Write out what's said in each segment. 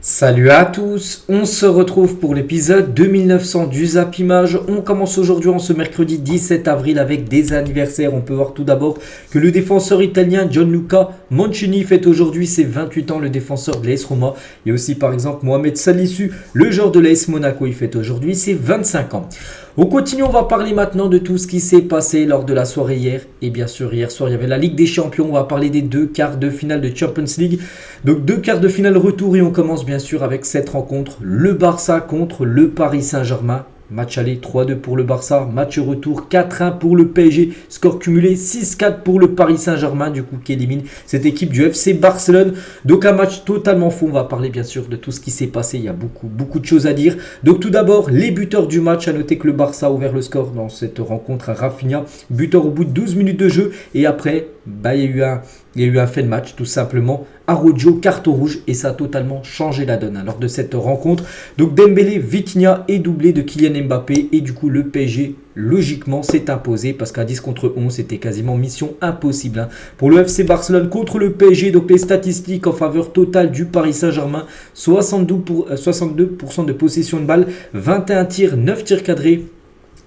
Salut à tous, on se retrouve pour l'épisode 2900 du Zap Image. On commence aujourd'hui en ce mercredi 17 avril avec des anniversaires. On peut voir tout d'abord que le défenseur italien Gianluca Mancini fête aujourd'hui ses 28 ans, le défenseur de l'AS Roma. Il y a aussi par exemple Mohamed Salisu, le joueur de l'AS Monaco, il fête aujourd'hui ses 25 ans. On continue, on va parler maintenant de tout ce qui s'est passé lors de la soirée hier. Et bien sûr, hier soir, il y avait la Ligue des Champions. On va parler des deux quarts de finale de Champions League. Donc, deux quarts de finale retour. Et on commence bien sûr avec cette rencontre. Le Barça contre le Paris Saint-Germain. Match aller 3-2 pour le Barça, match retour 4-1 pour le PSG, score cumulé 6-4 pour le Paris Saint-Germain, du coup qui élimine cette équipe du FC Barcelone. Donc un match totalement fou, on va parler bien sûr de tout ce qui s'est passé, il y a beaucoup de choses à dire. Donc tout d'abord, les buteurs du match, à noter que le Barça a ouvert le score dans cette rencontre à Rafinha, buteur au bout de 12 minutes de jeu, et après, il y a eu un fait de match tout simplement. Araujo, carton rouge, et ça a totalement changé la donne lors de cette rencontre. Donc Dembélé, Vitinha et doublé de Kylian Mbappé, et du coup le PSG logiquement s'est imposé parce qu'à 10 contre 11 c'était quasiment mission impossible pour le FC Barcelone contre le PSG. Donc les statistiques en faveur totale du Paris Saint-Germain, 62% de possession de balle, 21 tirs, 9 tirs cadrés,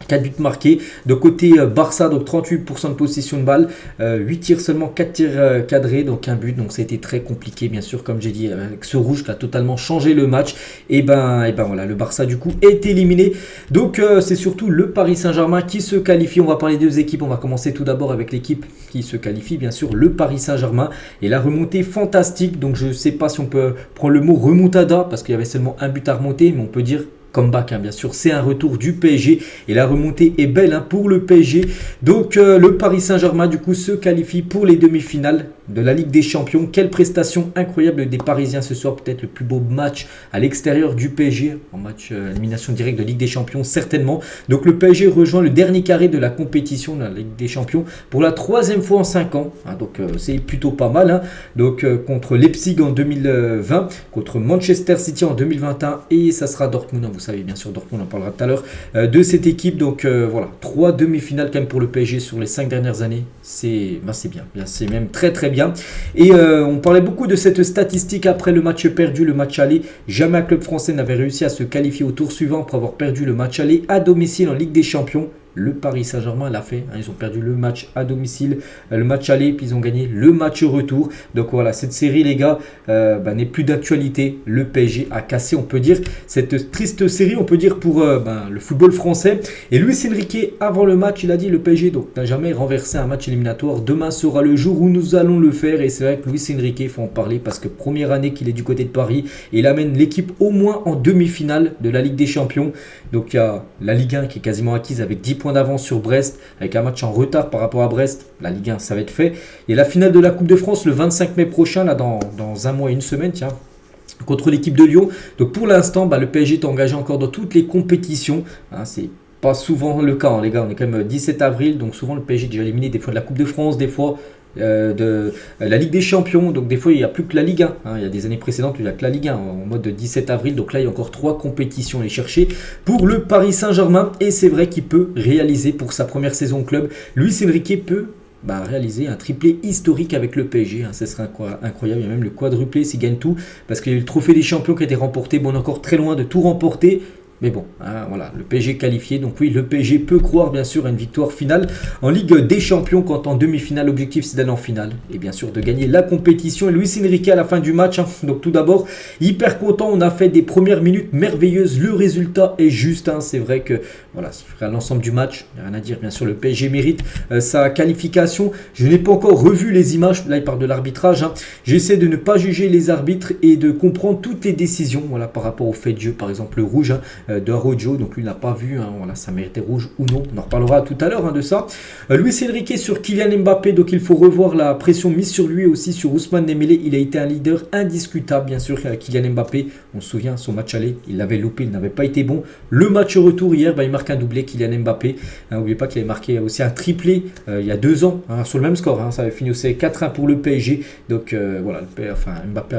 4 buts marqués. De côté Barça, donc 38% de possession de balle, 8 tirs seulement, 4 tirs cadrés, donc un but. Donc ça a été très compliqué bien sûr, comme j'ai dit, avec ce rouge qui a totalement changé le match. Et ben voilà, le Barça du coup est éliminé. Donc c'est surtout le Paris Saint-Germain qui se qualifie. On va parler des deux équipes. On va commencer tout d'abord avec l'équipe qui se qualifie, bien sûr, le Paris Saint-Germain. Et la remontée fantastique. Donc je ne sais pas si on peut prendre le mot remontada parce qu'il y avait seulement un but à remonter, mais on peut dire comeback, bien sûr, c'est un retour du PSG et la remontée est belle pour le PSG. Donc le Paris Saint-Germain du coup se qualifie pour les demi-finales de la Ligue des Champions. Quelle prestation incroyable des Parisiens ce soir, peut-être le plus beau match à l'extérieur du PSG en match élimination directe de Ligue des Champions certainement. Donc le PSG rejoint le dernier carré de la compétition de la Ligue des Champions pour la troisième fois en 5 ans. Donc c'est plutôt pas mal. Donc contre Leipzig en 2020, contre Manchester City en 2021 et ça sera Dortmund. Vous savez bien sûr, Dortmund, on en parlera tout à l'heure de cette équipe. Donc voilà, 3 demi-finales quand même pour le PSG sur les 5 dernières années. C'est bien, c'est même très bien. Et on parlait beaucoup de cette statistique après le match perdu, le match aller. Jamais un club français n'avait réussi à se qualifier au tour suivant après avoir perdu le match aller à domicile en Ligue des Champions. Le Paris Saint-Germain l'a fait. Ils ont perdu le match à domicile, le match aller, puis ils ont gagné le match retour. Donc voilà, cette série, les gars, n'est plus d'actualité. Le PSG a cassé, on peut dire, cette triste série, on peut dire, pour le football français. Et Luis Enrique, avant le match, il a dit le PSG n'a jamais renversé un match éliminatoire. Demain sera le jour où nous allons le faire. Et c'est vrai que Luis Enrique, il faut en parler parce que première année qu'il est du côté de Paris. Et il amène l'équipe au moins en demi-finale de la Ligue des Champions. Donc il y a la Ligue 1 qui est quasiment acquise avec 10 points d'avance sur Brest, avec un match en retard par rapport à Brest. La Ligue 1, ça va être fait. Et la finale de la Coupe de France le 25 mai prochain, là dans un mois et une semaine, contre l'équipe de Lyon. Donc pour l'instant, le PSG est engagé encore dans toutes les compétitions. C'est pas souvent le cas, les gars. On est quand même 17 avril, donc souvent le PSG est déjà éliminé des fois de la Coupe de France, des fois de la Ligue des Champions. Donc des fois il n'y a plus que la Ligue 1. Il y a des années précédentes où il n'y a que la Ligue 1 en mode de 17 avril. Donc là il y a encore 3 compétitions à aller chercher pour le Paris Saint-Germain. Et c'est vrai qu'il peut réaliser pour sa première saison au club. Luis Enrique peut réaliser un triplé historique avec le PSG. Ce serait incroyable. Il y a même le quadruplé s'il gagne tout. Parce qu'il y a eu le trophée des champions qui a été remporté. Bon, on est encore très loin de tout remporter. Mais bon, voilà, le PSG qualifié. Donc oui, le PSG peut croire bien sûr à une victoire finale en Ligue des Champions quand en demi-finale, l'objectif c'est d'aller en finale. Et bien sûr de gagner la compétition. Et Luis Enrique à la fin du match. Donc tout d'abord, hyper content. On a fait des premières minutes merveilleuses. Le résultat est juste. C'est vrai que voilà, sur l'ensemble du match, il n'y a rien à dire. Bien sûr, le PSG mérite sa qualification. Je n'ai pas encore revu les images. Là, il parle de l'arbitrage. J'essaie de ne pas juger les arbitres et de comprendre toutes les décisions. Voilà, par rapport au fait de jeu, par exemple le rouge. De Araujo, donc lui n'a pas vu, voilà, ça méritait rouge ou non, on en reparlera tout à l'heure de ça. Luis Enrique sur Kylian Mbappé, donc il faut revoir la pression mise sur lui et aussi sur Ousmane Dembélé. Il a été un leader indiscutable, bien sûr, Kylian Mbappé. On se souvient, son match aller, il l'avait loupé, il n'avait pas été bon. Le match retour hier, il marque marque un doublé, Kylian Mbappé. N'oubliez pas qu'il avait marqué aussi un triplé il y a 2 ans sur le même score. Ça avait fini aussi 4-1 pour le PSG. Donc voilà, Mbappé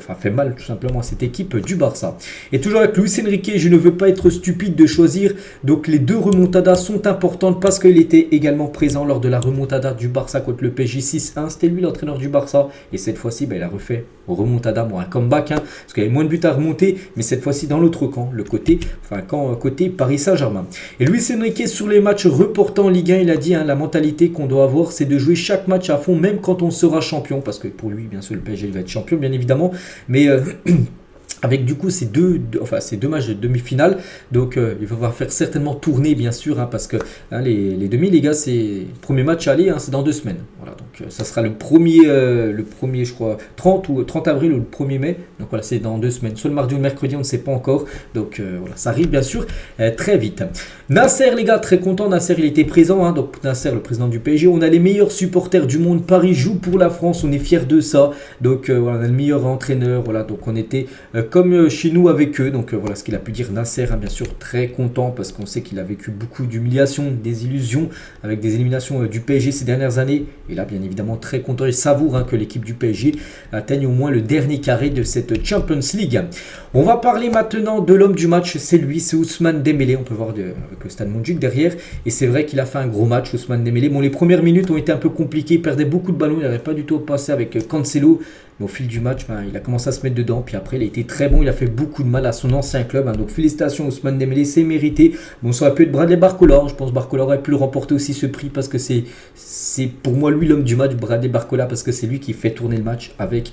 a fait mal tout simplement à cette équipe du Barça. Et toujours avec Luis Enrique, je ne veux pas être stupide de choisir. Donc les 2 remontadas sont importantes parce qu'il était également présent lors de la remontada du Barça contre le PSG 6-1. C'était lui l'entraîneur du Barça. Et cette fois-ci, il a refait remontada, un comeback. Parce qu'il y avait moins de buts à remonter. Mais cette fois-ci dans l'autre camp, côté Paris Saint-Germain. Et Luis Enrique sur les matchs reportant en Ligue 1, il a dit la mentalité qu'on doit avoir, c'est de jouer chaque match à fond, même quand on sera champion. Parce que pour lui, bien sûr, le PSG va être champion, bien évidemment. Mais avec du coup ces deux matchs de demi-finale, donc il va faire certainement tourner bien sûr, parce que les demi, les gars, c'est premier match aller, c'est dans 2 semaines. Voilà, donc ça sera le premier je crois 30 avril ou le 1er mai. Donc voilà, c'est dans 2 semaines, soit le mardi ou le mercredi, on ne sait pas encore. Donc voilà, ça arrive bien sûr très vite. Nasser, les gars, très content. Nasser, il était présent, donc Nasser, le président du PSG. On a les meilleurs supporters du monde. Paris joue pour la France, on est fiers de ça. Donc voilà, on a le meilleur entraîneur. Voilà, donc on était comme chez nous avec eux. Donc voilà ce qu'il a pu dire Nasser, bien sûr, très content parce qu'on sait qu'il a vécu beaucoup d'humiliations, des illusions avec des éliminations du PSG ces dernières années. Et là, bien évidemment, très content et savoure que l'équipe du PSG atteigne au moins le dernier carré de cette Champions League. On va parler maintenant de l'homme du match. C'est lui, c'est Ousmane Dembélé. On peut voir avec le Stade Montjuïc derrière. Et c'est vrai qu'il a fait un gros match, Ousmane Dembélé. Bon, les premières minutes ont été un peu compliquées. Il perdait beaucoup de ballons. Il n'avait pas du tout passé avec Cancelo. Mais au fil du match, il a commencé à se mettre dedans. Puis après, il a été très bon. Il a fait beaucoup de mal à son ancien club. Donc félicitations Ousmane Dembélé, c'est mérité. Bon, ça aurait pu être Bradley Barcola. Je pense que Barcola aurait pu le remporter aussi ce prix parce que c'est pour moi lui l'homme du match, Bradley Barcola, parce que c'est lui qui fait tourner le match avec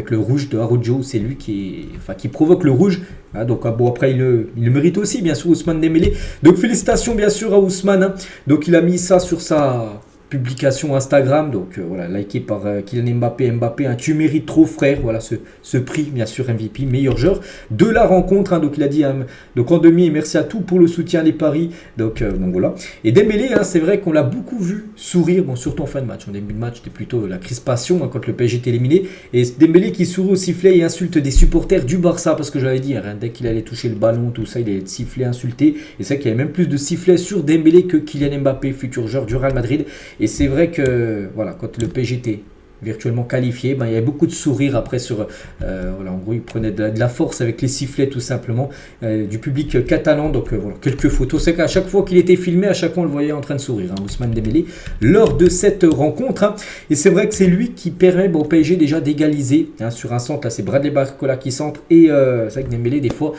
le rouge de Araujo. C'est lui qui provoque le rouge. Donc bon, après il le mérite aussi bien sûr, Ousmane Dembélé. Donc félicitations bien sûr à Ousmane. Donc il a mis ça sur sa publication Instagram, donc voilà, liké par Kylian Mbappé, tu mérites trop frère, voilà ce prix bien sûr MVP, meilleur joueur de la rencontre, donc il a dit donc en demi, merci à tous pour le soutien, les paris, donc voilà. Et Dembélé, c'est vrai qu'on l'a beaucoup vu sourire, bon surtout en fin de match, en début de match c'était plutôt la crispation quand le PSG était éliminé, et Dembélé qui sourit au sifflet et insulte des supporters du Barça, parce que j'avais dit, dès qu'il allait toucher le ballon, tout ça, il allait siffler, insulter, et c'est vrai qu'il y avait même plus de sifflets sur Dembélé que Kylian Mbappé, futur joueur du Real Madrid. Et c'est vrai que voilà, quand le PSG était virtuellement qualifié, il y avait beaucoup de sourires après sur en gros il prenait de la force avec les sifflets tout simplement du public catalan. Donc voilà, quelques photos, c'est qu'à chaque fois qu'il était filmé, à chaque fois on le voyait en train de sourire, Ousmane Dembélé lors de cette rencontre, et c'est vrai que c'est lui qui permet au PSG déjà d'égaliser sur un centre. Là c'est Bradley Barcola qui centre, et c'est vrai que Dembélé des fois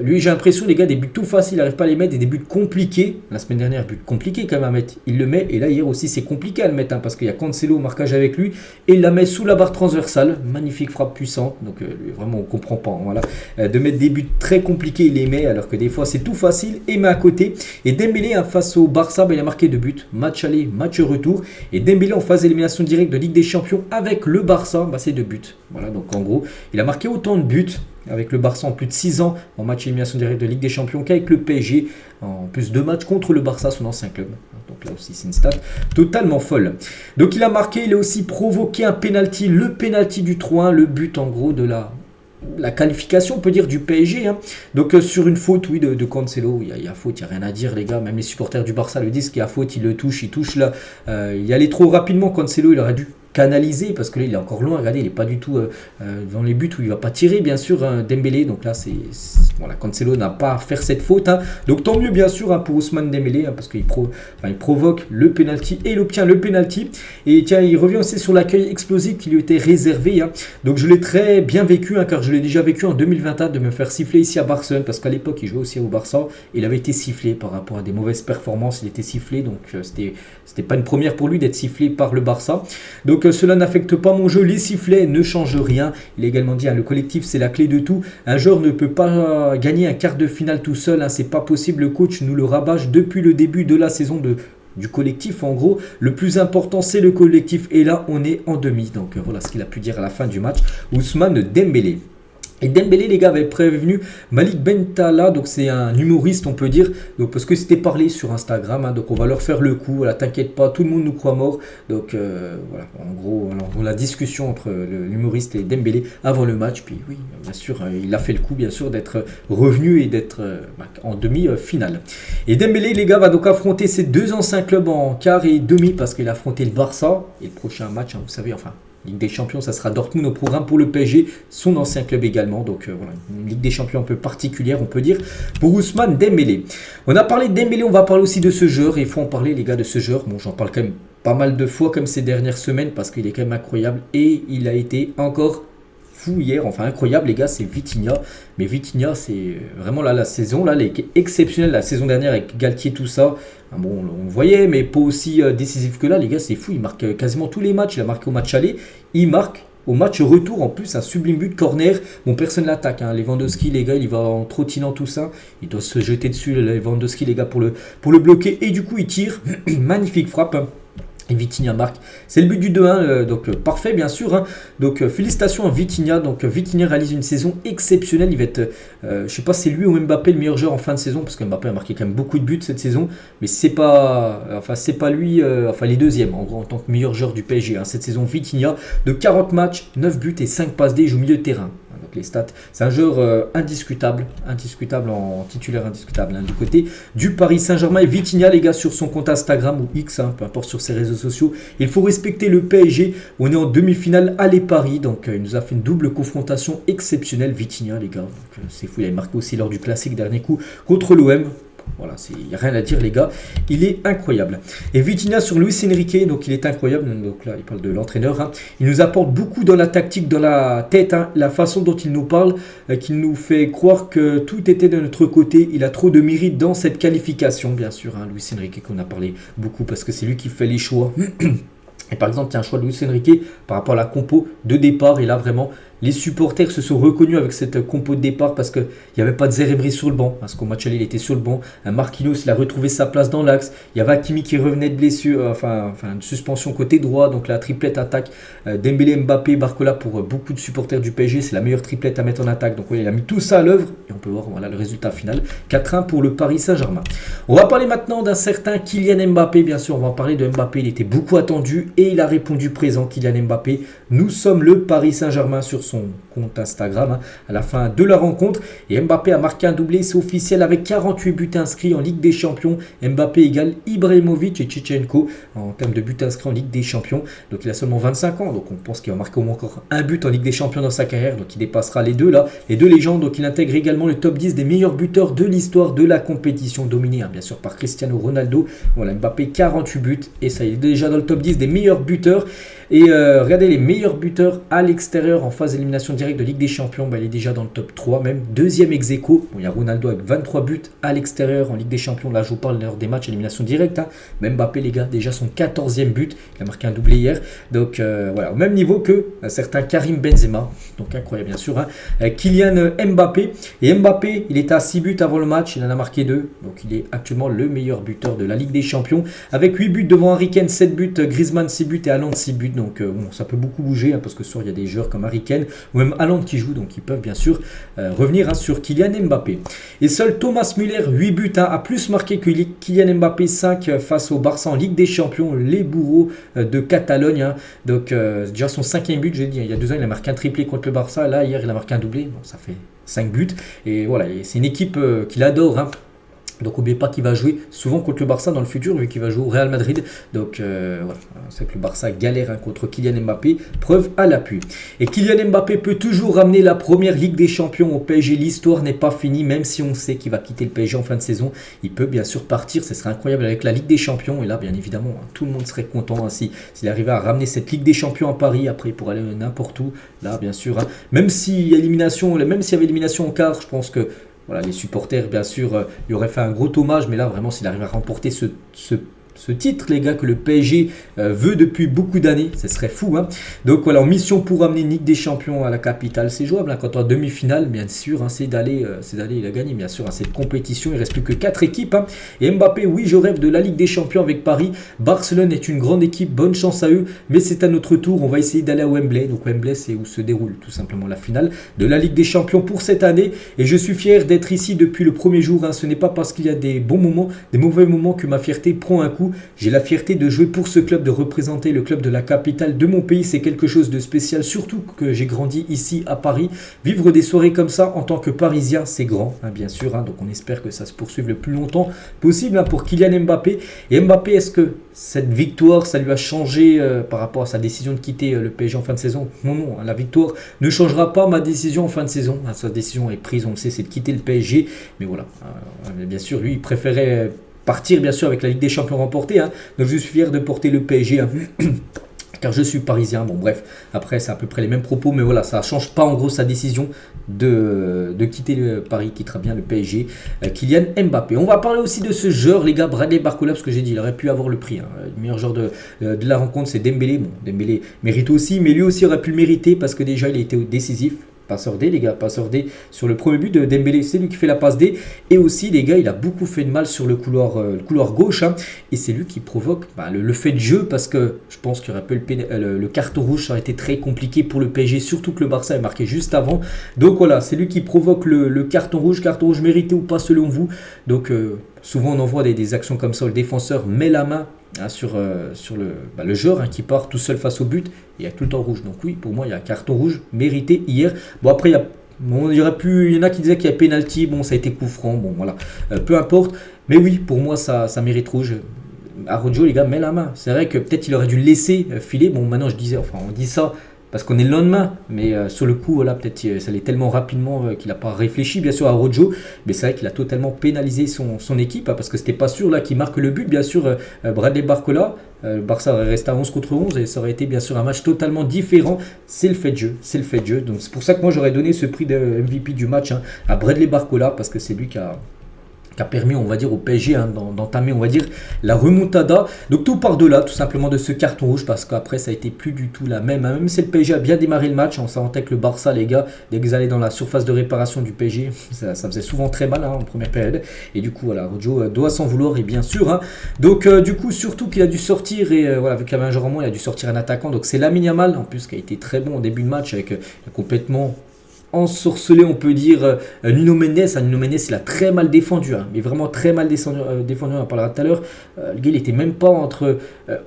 lui, j'ai l'impression, les gars, des buts tout faciles, il n'arrive pas à les mettre, et des buts compliqués. La semaine dernière, but compliqué quand même à mettre, il le met, et là hier aussi c'est compliqué à le mettre, parce qu'il y a Cancelo au marquage avec lui, et il la met sous la barre transversale, magnifique frappe puissante, donc vraiment on comprend pas, voilà, de mettre des buts très compliqués, il les met, alors que des fois c'est tout facile, et met à côté. Et Dembélé face au Barça, il a marqué 2 buts, match aller, match retour, et Dembélé en phase d'élimination directe de Ligue des Champions avec le Barça, c'est 2 buts, voilà, donc en gros, il a marqué autant de buts avec le Barça en plus de 6 ans en match élimination directe de Ligue des Champions qu'avec le PSG en plus 2 matchs contre le Barça, son ancien club. Donc là aussi c'est une stat totalement folle. Donc il a marqué, il a aussi provoqué un penalty, le penalty du 3-1, le but en gros de la qualification, on peut dire, du PSG. Donc sur une faute, oui, de Cancelo, il y a faute, il n'y a rien à dire les gars, même les supporters du Barça le disent qu'il y a faute, il touche là, il y allait trop rapidement, Cancelo, il aurait dû canalisé, parce que là il est encore loin, regardez, il n'est pas du tout dans les buts où il va pas tirer bien sûr, Dembélé, donc là voilà, Cancelo n'a pas à faire cette faute, donc tant mieux bien sûr pour Ousmane Dembélé, parce qu'il provoque le penalty et il obtient le penalty. Et tiens, il revient aussi sur l'accueil explosif qui lui était réservé, donc je l'ai très bien vécu, car je l'ai déjà vécu en 2021 de me faire siffler ici à Barcelone, parce qu'à l'époque il jouait aussi au Barça, il avait été sifflé par rapport à des mauvaises performances, il était sifflé, donc c'était pas une première pour lui d'être sifflé par le Barça. Donc cela n'affecte pas mon jeu, les sifflets ne changent rien. Il a également dit, le collectif c'est la clé de tout. Un joueur ne peut pas gagner un quart de finale tout seul, c'est pas possible. Le coach nous le rabâche depuis le début de la saison du collectif. En gros, le plus important c'est le collectif, et là on est en demi. Donc voilà ce qu'il a pu dire à la fin du match, Ousmane Dembélé. Et Dembélé, les gars, avait prévenu Malik Bentala, donc c'est un humoriste, on peut dire, donc parce que c'était parlé sur Instagram, hein, donc on va leur faire le coup, voilà, t'inquiète pas, tout le monde nous croit mort. Donc voilà, en gros, alors, la discussion entre l'humoriste et Dembélé avant le match, puis oui, bien sûr, il a fait le coup, bien sûr, d'être revenu et d'être en demi-finale. Et Dembélé, les gars, va donc affronter ses deux anciens clubs en quart et demi, parce qu'il a affronté le Barça, et le prochain match, hein, vous savez, enfin... Ligue des Champions, ça sera Dortmund au programme pour le PSG, son ancien club également. Donc voilà, une Ligue des Champions un peu particulière, on peut dire, pour Ousmane Dembélé. On a parlé de Dembélé, on va parler aussi de ce joueur. Il faut en parler, les gars, de ce joueur. Bon, j'en parle quand même pas mal de fois, comme ces dernières semaines, parce qu'il est quand même incroyable. Et il a été encore fou hier, enfin incroyable, les gars, c'est Vitinha. Mais Vitinha, c'est vraiment là, la saison, là, elle est exceptionnelle. La saison dernière avec Galtier, tout ça. Bon, on le voyait, mais pas aussi décisif que là, les gars, c'est fou. Il marque quasiment tous les matchs. Il a marqué au match aller. Il marque au match retour, en plus, un sublime but corner. Bon, personne l'attaque. Hein. Lewandowski, les gars, il va en trottinant tout ça. Il doit se jeter dessus, Lewandowski, les gars, pour le bloquer. Et du coup, il tire. Magnifique frappe. Et Vitinha marque. C'est le but du 2-1, donc parfait bien sûr. Hein. Donc félicitations à Vitinha. Donc Vitinha réalise une saison exceptionnelle. Il va être, je sais pas si c'est lui ou Mbappé le meilleur joueur en fin de saison, parce que Mbappé a marqué quand même beaucoup de buts cette saison. Mais c'est pas lui, enfin les deuxièmes en gros en tant que meilleur joueur du PSG. Hein. Cette saison Vitinha de 40 matchs, 9 buts et 5 passes D, il joue au milieu de terrain. Donc les stats, c'est un joueur indiscutable en titulaire indiscutable. Hein, du côté du Paris Saint-Germain. Et Vitinha, les gars, sur son compte Instagram ou X, hein, peu importe sur ses réseaux sociaux, il faut respecter le PSG. On est en demi-finale à Paris, donc il nous a fait une double confrontation exceptionnelle. Vitinha, les gars, c'est fou. Il avait marqué aussi lors du classique dernier coup contre l'OM. Voilà, il n'y a rien à dire, les gars. Il est incroyable. Et Vitinha sur Luis Enrique, donc il est incroyable. Donc là, il parle de l'entraîneur. Hein. Il nous apporte beaucoup dans la tactique, dans la tête. Hein. La façon dont il nous parle, qu'il nous fait croire que tout était de notre côté. Il a trop de mérite dans cette qualification, bien sûr. Hein. Luis Enrique, qu'on a parlé beaucoup parce que c'est lui qui fait les choix. Et par exemple, il y a un choix de Luis Enrique par rapport à la compo de départ. Et là, vraiment, les supporters se sont reconnus avec cette compo de départ parce qu'il n'y avait pas de Zeremri sur le banc. Parce qu'au match aller, il était sur le banc. Marquinhos, il a retrouvé sa place dans l'axe. Il y avait Hakimi qui revenait de blessure, enfin une suspension côté droit. Donc la triplette attaque. Dembélé, Mbappé, Barcola pour beaucoup de supporters du PSG. C'est la meilleure triplette à mettre en attaque. Donc il a mis tout ça à l'œuvre. Et on peut voir voilà, le résultat final. 4-1 pour le Paris Saint-Germain. On va parler maintenant d'un certain Kylian Mbappé. Bien sûr, on va parler de Mbappé. Il était beaucoup attendu et il a répondu présent. Kylian Mbappé. Nous sommes le Paris Saint-Germain sur son compte Instagram, hein, à la fin de la rencontre. Et Mbappé a marqué un doublé, c'est officiel, avec 48 buts inscrits en Ligue des Champions. Mbappé égale Ibrahimovic et Tchitchenko en termes de buts inscrits en Ligue des Champions. Donc il a seulement 25 ans, donc on pense qu'il va marquer au moins encore un but en Ligue des Champions dans sa carrière. Donc il dépassera les deux là, les deux légendes. Donc il intègre également le top 10 des meilleurs buteurs de l'histoire de la compétition, dominé hein, bien sûr par Cristiano Ronaldo. Voilà, Mbappé 48 buts et ça il est déjà dans le top 10 des meilleurs buteurs. Et regardez les meilleurs buteurs à l'extérieur en phase d'élimination directe de Ligue des Champions. Il est déjà dans le top 3, même deuxième ex aequo. Bon, il y a Ronaldo avec 23 buts à l'extérieur en Ligue des Champions. Là, je vous parle lors des matchs élimination directe. Hein. Même Mbappé, les gars, déjà son 14e but. Il a marqué un doublé hier. Donc voilà, au même niveau que un certain Karim Benzema. Donc incroyable, bien sûr. Hein. Kylian Mbappé. Et Mbappé, il était à 6 buts avant le match. Il en a marqué 2. Donc il est actuellement le meilleur buteur de la Ligue des Champions. Avec 8 buts devant Harry Kane, 7 buts. Griezmann, 6 buts et Haaland, 6 buts. Donc bon, ça peut beaucoup bouger hein, parce que ce soir il y a des joueurs comme Harry Kane ou même Haaland qui jouent, donc ils peuvent bien sûr revenir hein, sur Kylian Mbappé. Et seul Thomas Müller, 8 buts, hein, a plus marqué que Kylian Mbappé, 5 face au Barça en Ligue des Champions, les bourreaux de Catalogne. Hein. Donc déjà son 5e but, j'ai dit, il y a 2 ans il a marqué un triplé contre le Barça, là hier il a marqué un doublé, donc ça fait 5 buts. Et voilà, c'est une équipe qu'il adore. Hein. Donc n'oubliez pas qu'il va jouer souvent contre le Barça dans le futur, vu qu'il va jouer au Real Madrid. Donc voilà, c'est que le Barça galère hein, contre Kylian Mbappé, preuve à l'appui. Et Kylian Mbappé peut toujours ramener la première Ligue des Champions au PSG. L'histoire n'est pas finie, même si on sait qu'il va quitter le PSG en fin de saison. Il peut bien sûr partir, ce serait incroyable avec la Ligue des Champions. Et là, bien évidemment, hein, tout le monde serait content hein, s'il arrivait à ramener cette Ligue des Champions à Paris. Après, pour aller n'importe où, là, bien sûr. Hein, même s'il y avait élimination en quart, je pense que voilà, les supporters, bien sûr, il aurait fait un gros hommage, mais là, vraiment, s'il arrive à remporter ce ce titre, les gars, que le PSG veut depuis beaucoup d'années. Ce serait fou, hein. Donc voilà, en mission pour amener Ligue des Champions à la capitale, c'est jouable, hein. Quand tu es en demi-finale, bien sûr, hein, c'est d'aller, il a gagné, bien sûr, hein, cette compétition. Il ne reste plus que 4 équipes, hein. Et Mbappé, oui, je rêve de la Ligue des Champions avec Paris. Barcelone est une grande équipe, bonne chance à eux, mais c'est à notre tour. On va essayer d'aller à Wembley. Donc Wembley, c'est où se déroule tout simplement la finale de la Ligue des Champions pour cette année. Et je suis fier d'être ici depuis le premier jour, hein. Ce n'est pas parce qu'il y a des bons moments, des mauvais moments que ma fierté prend un coup. J'ai la fierté de jouer pour ce club, de représenter le club de la capitale de mon pays. C'est quelque chose de spécial, surtout que j'ai grandi ici à Paris. Vivre des soirées comme ça en tant que Parisien, c'est grand, hein, bien sûr, hein. Donc on espère que ça se poursuive le plus longtemps possible, hein, pour Kylian Mbappé. Et Mbappé, est-ce que cette victoire, ça lui a changé par rapport à sa décision de quitter le PSG en fin de saison? Non, non, hein, la victoire ne changera pas ma décision en fin de saison, hein. Sa décision est prise, on le sait, c'est de quitter le PSG. Mais voilà, bien sûr, lui, il préférait partir, bien sûr, avec la Ligue des Champions remportée, hein. Donc je suis fier de porter le PSG, hein. Car je suis parisien. Bon, bref, après, c'est à peu près les mêmes propos, mais voilà, ça ne change pas en gros sa décision de quitter le Paris, quittera bien le PSG, Kylian Mbappé. On va parler aussi de ce joueur, les gars, Bradley Barcola, parce que j'ai dit, il aurait pu avoir le prix, hein. Le meilleur joueur de la rencontre, c'est Dembélé. Bon, Dembélé mérite aussi, mais lui aussi aurait pu le mériter parce que déjà, il a été décisif. Passeur D, les gars, passeur D sur le premier but de Dembélé, c'est lui qui fait la passe D. Et aussi, les gars, il a beaucoup fait de mal sur le couloir gauche, hein. Et c'est lui qui provoque le fait de jeu, parce que je pense qu'il aurait pu le carton rouge, ça aurait été très compliqué pour le PSG, surtout que le Barça est marqué juste avant. Donc voilà, c'est lui qui provoque le carton rouge mérité ou pas selon vous. Donc souvent on en voit des actions comme ça où le défenseur met la main, hein, sur le joueur, hein, qui part tout seul face au but, et il y a tout le temps rouge. Donc oui, pour moi, il y a un carton rouge mérité hier. Bon, après, il y en a qui disaient qu'il y a penalty. Bon, ça a été coup franc. Bon, voilà. Peu importe. Mais oui, pour moi, ça mérite rouge. Araujo, les gars, met la main. C'est vrai que peut-être il aurait dû le laisser filer. Bon, maintenant, on dit ça parce qu'on est le lendemain, mais sur le coup, voilà, peut-être ça allait tellement rapidement qu'il n'a pas réfléchi, bien sûr, à Araujo, mais c'est vrai qu'il a totalement pénalisé son équipe, hein, parce que c'était pas sûr là qu'il marque le but, bien sûr, Bradley Barcola. Le Barça aurait resté à 11 contre 11 et ça aurait été bien sûr un match totalement différent. C'est le fait de jeu, donc c'est pour ça que moi j'aurais donné ce prix de MVP du match, hein, à Bradley Barcola, parce que c'est lui qui a permis, on va dire, au PSG, hein, d'entamer, on va dire, la remontada. Donc tout par-delà, tout simplement, de ce carton rouge, parce qu'après, ça a été plus du tout la même, hein. Même si le PSG a bien démarré le match, on sentait que le Barça, les gars, dès qu'ils allaient dans la surface de réparation du PSG, ça faisait souvent très mal, hein, en première période. Et du coup, voilà, Rojo doit s'en vouloir, et bien sûr, hein. Donc du coup, surtout qu'il a dû sortir, et voilà, vu qu'il y avait un joueur en moins, il a dû sortir un attaquant. Donc c'est Lamine Yamal, en plus, qui a été très bon au début de match, avec complètement ensorcelé, on peut dire, Nuno Mendes. Nuno Mendes, il a très mal défendu, hein, mais vraiment très mal défendu, on en parlera tout à l'heure. Le gars, il était même pas entre...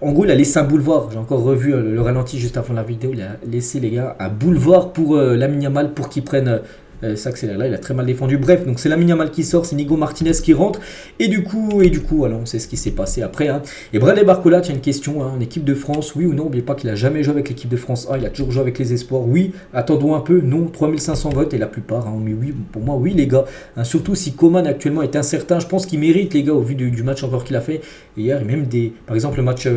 en gros, il a laissé un boulevard. J'ai encore revu le ralenti juste avant la vidéo. Il a laissé, les gars, un boulevard pour Lamine Yamal, pour qu'il prenne... s'accélère là, il a très mal défendu. Bref, donc c'est Lamine Yamal qui sort, c'est Nico Martinez qui rentre. Et du coup, voilà, on sait ce qui s'est passé après, hein. Et Bradley Barcola, tu as une question, hein, en équipe de France, oui ou non? N'oubliez pas qu'il a jamais joué avec l'équipe de France 1, il a toujours joué avec les espoirs. Oui, attendons un peu, non, 3500 votes et la plupart, hein, mais oui, pour moi, oui, les gars, hein, surtout si Coman actuellement est incertain, je pense qu'il mérite, les gars, au vu du match encore qu'il a fait hier, et même par exemple, le match.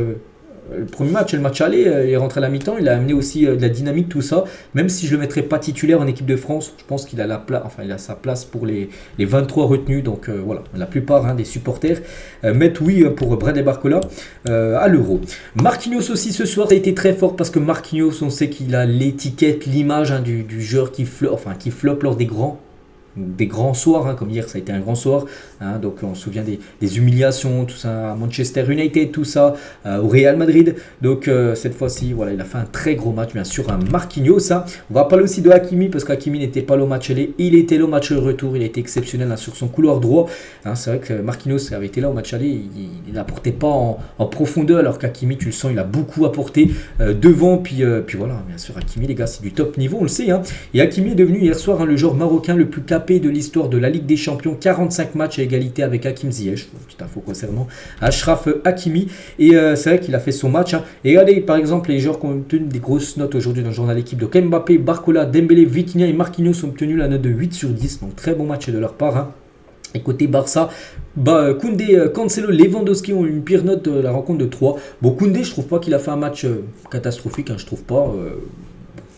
Le premier match, le match aller, il est rentré à la mi-temps, il a amené aussi de la dynamique, tout ça. Même si je le mettrais pas titulaire en équipe de France, je pense qu'il a il a sa place pour les 23 retenus. Donc voilà, la plupart, hein, des supporters mettent oui pour Bradley Barcola à l'Euro. Marquinhos aussi ce soir, ça a été très fort parce que Marquinhos, on sait qu'il a l'étiquette, l'image, hein, du joueur qui floppe lors des grands soirs, hein, comme hier ça a été un grand soir, hein. Donc on se souvient des humiliations, tout ça à Manchester United, tout ça au Real Madrid. Donc cette fois-ci, voilà, il a fait un très gros match, bien sûr, un Marquinhos, hein. On va parler aussi de Hakimi, parce qu'Hakimi n'était pas là au match aller, il était là au match retour, il a été exceptionnel, hein, sur son couloir droit, hein. C'est vrai que Marquinhos avait été là au match aller, il n'apportait pas en profondeur, alors qu'Hakimi, tu le sens, il a beaucoup apporté devant, puis voilà, bien sûr, Hakimi, les gars, c'est du top niveau, on le sait, hein. Et Hakimi est devenu hier soir, hein, le joueur marocain le plus capé de l'histoire de la Ligue des Champions, 45 matchs à égalité avec Hakim Ziyech, petite info concernant Achraf Hakimi. Et c'est vrai qu'il a fait son match, hein. Et regardez par exemple les joueurs qui ont obtenu des grosses notes aujourd'hui dans le journal équipe. Donc Mbappé, Barcola, Dembélé, Vitinha et Marquinhos ont obtenu la note de 8 sur 10, donc très bon match de leur part, hein. Et côté Barça, Koundé, Cancelo, Lewandowski ont une pire note de la rencontre de 3. Bon, Koundé, je trouve pas qu'il a fait un match catastrophique, hein, je trouve pas.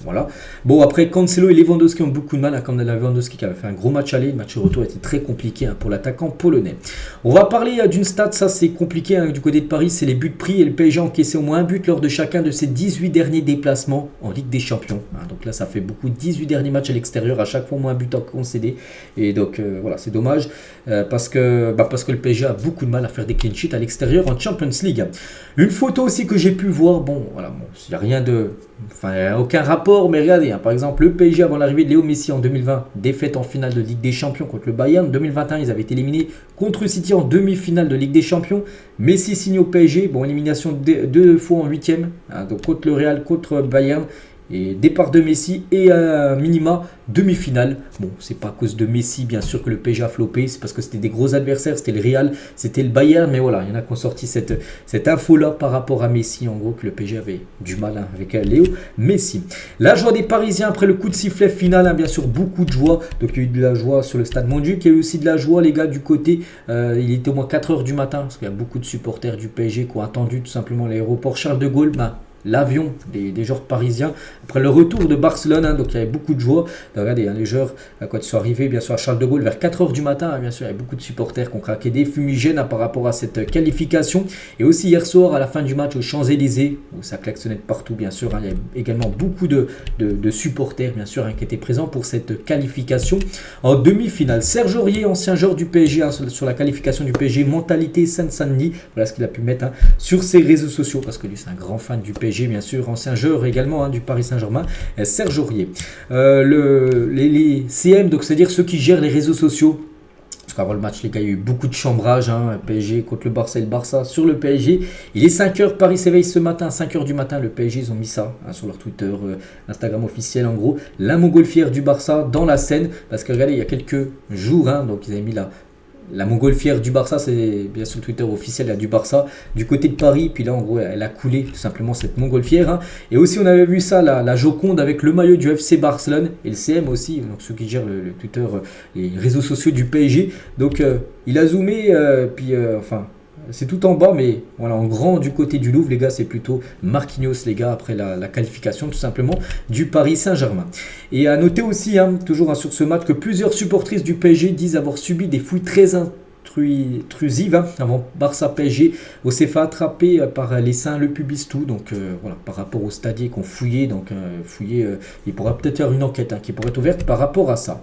Voilà. Bon, après, Cancelo et Lewandowski ont beaucoup de mal, hein, comme Lewandowski qui avait fait un gros match aller. Le match retour était très compliqué, hein, pour l'attaquant polonais. On va parler d'une stat, ça c'est compliqué, hein, du côté de Paris, c'est les buts pris. Et le PSG a encaissé au moins un but lors de chacun de ses 18 derniers déplacements en Ligue des Champions. Hein. Donc là, ça fait beaucoup. 18 derniers matchs à l'extérieur, à chaque fois au moins un but concédé. Et donc voilà, c'est dommage parce que le PSG a beaucoup de mal à faire des clean sheets à l'extérieur en Champions League. Une photo aussi que j'ai pu voir, bon, voilà, bon, il n'y a rien de... Enfin, il n'y a aucun rapport, mais regardez, hein, par exemple, le PSG avant l'arrivée de Léo Messi en 2020, défaite en finale de Ligue des Champions contre le Bayern. En 2021, ils avaient été éliminés contre City en demi-finale de Ligue des Champions. Messi signe au PSG, bon, élimination deux fois en huitième, hein, donc contre le Real, contre Bayern. Et départ de Messi et minima demi-finale. Bon, c'est pas à cause de Messi bien sûr que le PSG a floppé, c'est parce que c'était des gros adversaires, c'était le Real, c'était le Bayern, mais voilà, il y en a qui ont sorti cette info-là par rapport à Messi, en gros que le PSG avait du mal, hein, avec Léo Messi. La joie des Parisiens après le coup de sifflet final, hein, bien sûr beaucoup de joie, donc il y a eu de la joie sur le stade Montjuic, il y a eu aussi de la joie les gars du côté, il était au moins 4h du matin, parce qu'il y a beaucoup de supporters du PSG qui ont attendu tout simplement l'aéroport Charles de Gaulle, l'avion des joueurs parisiens après le retour de Barcelone, hein, donc il y avait beaucoup de joie. Donc, regardez, hein, les joueurs quand ils sont arrivés bien sûr à Charles de Gaulle vers 4h du matin, hein, bien sûr il y avait beaucoup de supporters qui ont craqué des fumigènes, hein, par rapport à cette qualification. Et aussi hier soir à la fin du match aux Champs-Élysées où ça klaxonnait de partout bien sûr, hein, il y avait également beaucoup de supporters bien sûr, hein, qui étaient présents pour cette qualification en demi-finale. Serge Aurier, ancien joueur du PSG, hein, sur la qualification du PSG, mentalité Seine-Saint-Denis, voilà ce qu'il a pu mettre, hein, sur ses réseaux sociaux parce que lui c'est un grand fan du PSG bien sûr, ancien joueur également, hein, du Paris Saint-Germain, Serge Aurier. Les CM, donc c'est-à-dire ceux qui gèrent les réseaux sociaux, parce qu'avant le match, les gars, il y a eu beaucoup de chambrage, hein, PSG contre le Barça et le Barça sur le PSG. Il est 5h, Paris s'éveille ce matin, 5h du matin, le PSG, ils ont mis ça, hein, sur leur Twitter, Instagram officiel en gros, la montgolfière du Barça dans la Seine, parce que regardez, il y a quelques jours, hein, donc ils avaient mis la montgolfière du Barça, c'est bien sûr le Twitter officiel là, du Barça, du côté de Paris, puis là en gros elle a coulé tout simplement cette montgolfière, hein. Et aussi on avait vu ça, la Joconde avec le maillot du FC Barcelone et le CM aussi, donc ceux qui gèrent le Twitter, les réseaux sociaux du PSG, donc il a zoomé, puis enfin... C'est tout en bas, mais voilà, en grand du côté du Louvre, les gars, c'est plutôt Marquinhos, les gars, après la qualification tout simplement du Paris Saint-Germain. Et à noter aussi, hein, toujours, hein, sur ce match, que plusieurs supportrices du PSG disent avoir subi des fouilles très intrusives, hein, avant Barça PSG, où s'est fait attraper par les Saints, le Pubistou, donc voilà, par rapport au stadier qu'on fouillait, donc il pourra peut-être faire une enquête, hein, qui pourrait être ouverte par rapport à ça.